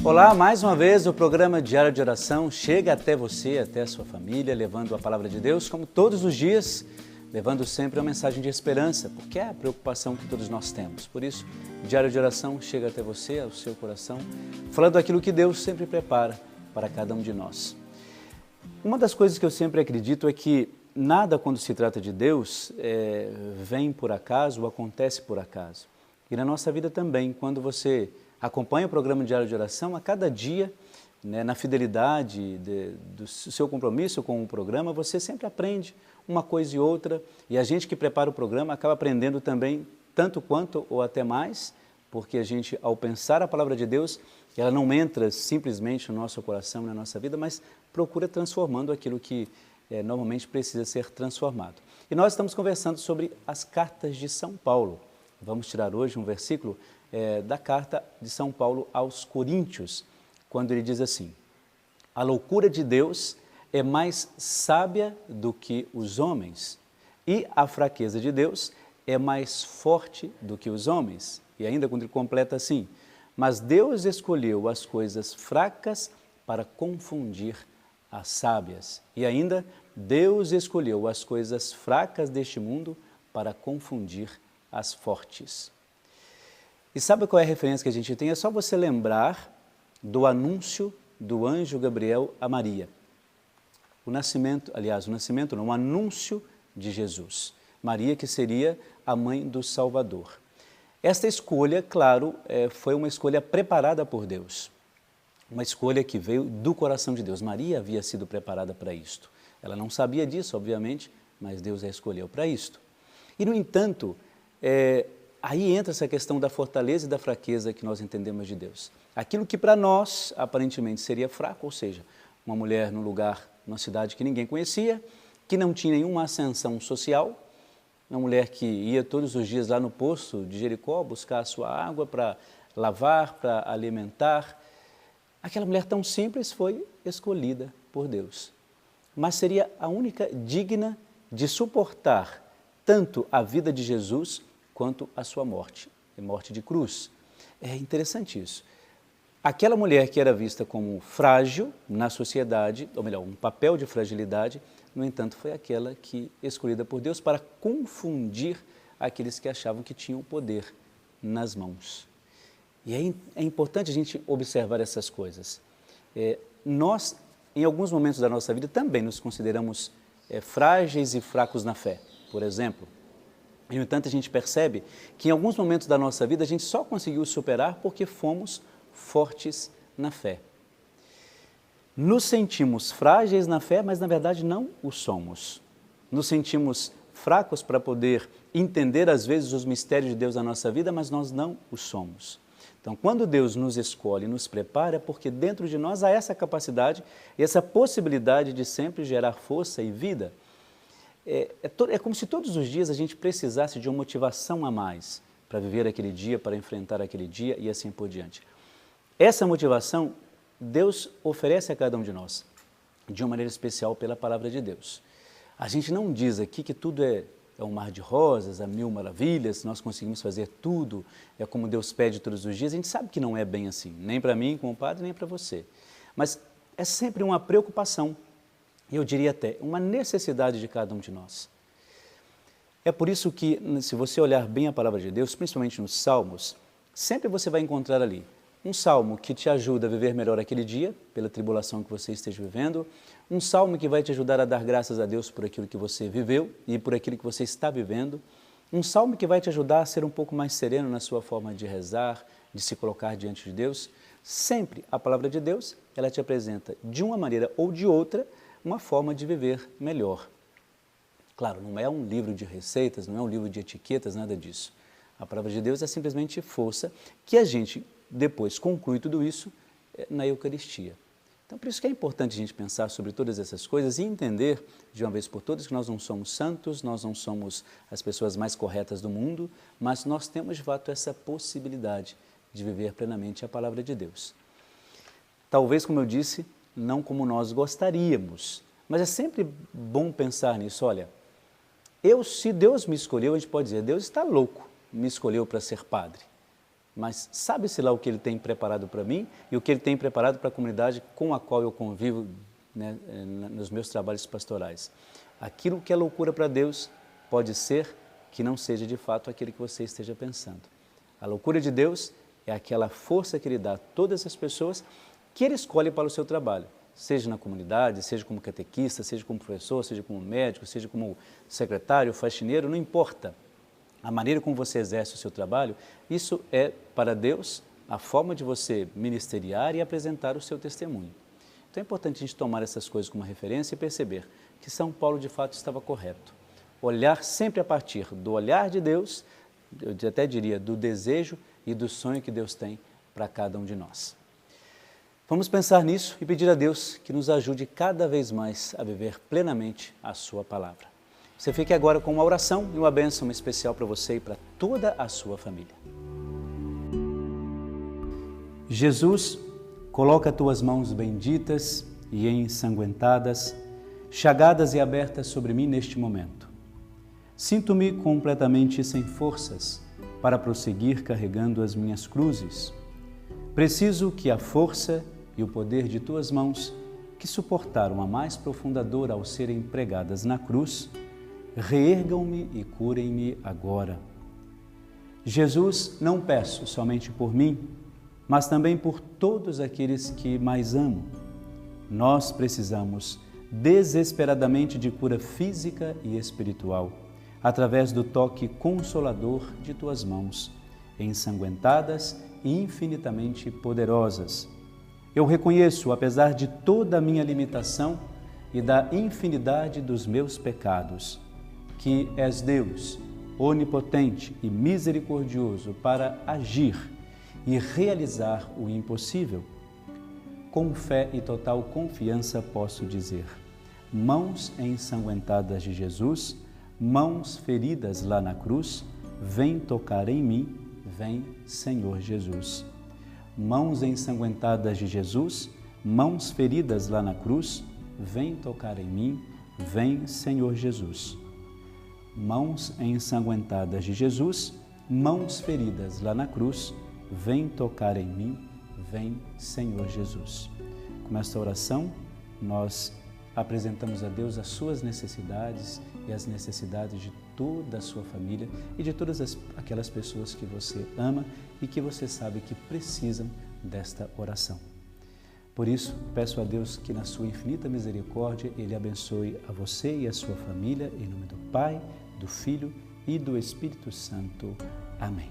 Olá, mais uma vez o programa Diário de Oração chega até você, até a sua família, levando a Palavra de Deus, como todos os dias, levando sempre uma mensagem de esperança, porque é a preocupação que todos nós temos. Por isso, Diário de Oração chega até você, ao seu coração, falando aquilo que Deus sempre prepara para cada um de nós. Uma das coisas que eu sempre acredito é que nada, quando se trata de Deus, vem por acaso ou acontece por acaso. E na nossa vida também, quando você acompanha o programa Diário de Oração, a cada dia, na fidelidade do seu compromisso com o programa, você sempre aprende uma coisa e outra, e a gente que prepara o programa acaba aprendendo também tanto quanto ou até mais, porque a gente, ao pensar a palavra de Deus, ela não entra simplesmente no nosso coração, na nossa vida, mas procura transformando aquilo que normalmente precisa ser transformado. E nós estamos conversando sobre as cartas de São Paulo. Vamos tirar hoje um versículo da carta de São Paulo aos Coríntios, quando ele diz assim: a loucura de Deus é mais sábia do que os homens, e a fraqueza de Deus é mais forte do que os homens. E ainda quando ele completa assim: mas Deus escolheu as coisas fracas para confundir as sábias. E ainda, Deus escolheu as coisas fracas deste mundo para confundir as fortes. E sabe qual é a referência que a gente tem? É só você lembrar do anúncio do anjo Gabriel a Maria. O anúncio de Jesus. Maria, que seria a mãe do Salvador. Esta escolha, claro, foi uma escolha preparada por Deus. Uma escolha que veio do coração de Deus. Maria havia sido preparada para isto. Ela não sabia disso, obviamente, mas Deus a escolheu para isto. E, no entanto, aí entra essa questão da fortaleza e da fraqueza que nós entendemos de Deus. Aquilo que para nós, aparentemente, seria fraco, ou seja, uma mulher num lugar, numa cidade que ninguém conhecia, que não tinha nenhuma ascensão social, uma mulher que ia todos os dias lá no poço de Jericó buscar a sua água para lavar, para alimentar. Aquela mulher tão simples foi escolhida por Deus. Mas seria a única digna de suportar tanto a vida de Jesus quanto a sua morte, morte de cruz. É interessante isso. Aquela mulher que era vista como frágil na sociedade, ou melhor, um papel de fragilidade, no entanto, foi aquela que escolhida por Deus para confundir aqueles que achavam que tinham o poder nas mãos. E é importante a gente observar essas coisas. Nós, em alguns momentos da nossa vida, também nos consideramos frágeis e fracos na fé, por exemplo. E, no entanto, a gente percebe que em alguns momentos da nossa vida a gente só conseguiu superar porque fomos fortes na fé. Nos sentimos frágeis na fé, mas na verdade não o somos. Nos sentimos fracos para poder entender às vezes os mistérios de Deus na nossa vida, mas nós não o somos. Então, quando Deus nos escolhe e nos prepara, é porque dentro de nós há essa capacidade e essa possibilidade de sempre gerar força e vida. É como se todos os dias a gente precisasse de uma motivação a mais para viver aquele dia, para enfrentar aquele dia e assim por diante. Essa motivação Deus oferece a cada um de nós, de uma maneira especial pela palavra de Deus. A gente não diz aqui que tudo é um mar de rosas, há mil maravilhas, nós conseguimos fazer tudo, é como Deus pede todos os dias. A gente sabe que não é bem assim, nem para mim, como padre, nem para você. Mas é sempre uma preocupação, eu diria até uma necessidade de cada um de nós. É por isso que, se você olhar bem a palavra de Deus, principalmente nos Salmos, sempre você vai encontrar ali um salmo que te ajuda a viver melhor aquele dia, pela tribulação que você esteja vivendo, um salmo que vai te ajudar a dar graças a Deus por aquilo que você viveu e por aquilo que você está vivendo, um salmo que vai te ajudar a ser um pouco mais sereno na sua forma de rezar, de se colocar diante de Deus. Sempre a palavra de Deus, ela te apresenta de uma maneira ou de outra, uma forma de viver melhor. Claro, não é um livro de receitas, não é um livro de etiquetas, nada disso. A palavra de Deus é simplesmente força que a gente depois conclui tudo isso na Eucaristia. Então, por isso que é importante a gente pensar sobre todas essas coisas e entender, de uma vez por todas, que nós não somos santos, nós não somos as pessoas mais corretas do mundo, mas nós temos, de fato, essa possibilidade de viver plenamente a palavra de Deus. Talvez, como eu disse, não como nós gostaríamos, mas é sempre bom pensar nisso. Olha, se Deus me escolheu, a gente pode dizer, Deus está louco, me escolheu para ser padre. mas sabe-se lá o que Ele tem preparado para mim e o que Ele tem preparado para a comunidade com a qual eu convivo, né, nos meus trabalhos pastorais. Aquilo que é loucura para Deus pode ser que não seja de fato aquilo que você esteja pensando. A loucura de Deus é aquela força que Ele dá a todas as pessoas que Ele escolhe para o seu trabalho, seja na comunidade, seja como catequista, seja como professor, seja como médico, seja como secretário, faxineiro, não importa. A maneira como você exerce o seu trabalho, isso é para Deus a forma de você ministeriar e apresentar o seu testemunho. Então é importante a gente tomar essas coisas como referência e perceber que São Paulo de fato estava correto. Olhar sempre a partir do olhar de Deus, eu até diria do desejo e do sonho que Deus tem para cada um de nós. Vamos pensar nisso e pedir a Deus que nos ajude cada vez mais a viver plenamente a sua palavra. Você fique agora com uma oração e uma bênção especial para você e para toda a sua família. Jesus, coloca tuas mãos benditas e ensanguentadas, chagadas e abertas sobre mim neste momento. Sinto-me completamente sem forças para prosseguir carregando as minhas cruzes. Preciso que a força e o poder de tuas mãos, que suportaram a mais profunda dor ao serem pregadas na cruz, reergam-me e curem-me agora. Jesus, não peço somente por mim, mas também por todos aqueles que mais amo. Nós precisamos desesperadamente de cura física e espiritual, através do toque consolador de tuas mãos, ensanguentadas e infinitamente poderosas. Eu reconheço, apesar de toda a minha limitação e da infinidade dos meus pecados, que és Deus, onipotente e misericordioso para agir e realizar o impossível. Com fé e total confiança posso dizer: mãos ensanguentadas de Jesus, mãos feridas lá na cruz, vem tocar em mim, vem, Senhor Jesus. Mãos ensanguentadas de Jesus, mãos feridas lá na cruz, vem tocar em mim, vem, Senhor Jesus. Mãos ensanguentadas de Jesus, mãos feridas lá na cruz, vem tocar em mim, vem, Senhor Jesus. Com esta oração, nós apresentamos a Deus as suas necessidades e as necessidades de toda a sua família e de todas aquelas pessoas que você ama e que você sabe que precisam desta oração. Por isso, peço a Deus que na sua infinita misericórdia Ele abençoe a você e a sua família, em nome do Pai, do Filho e do Espírito Santo. Amém.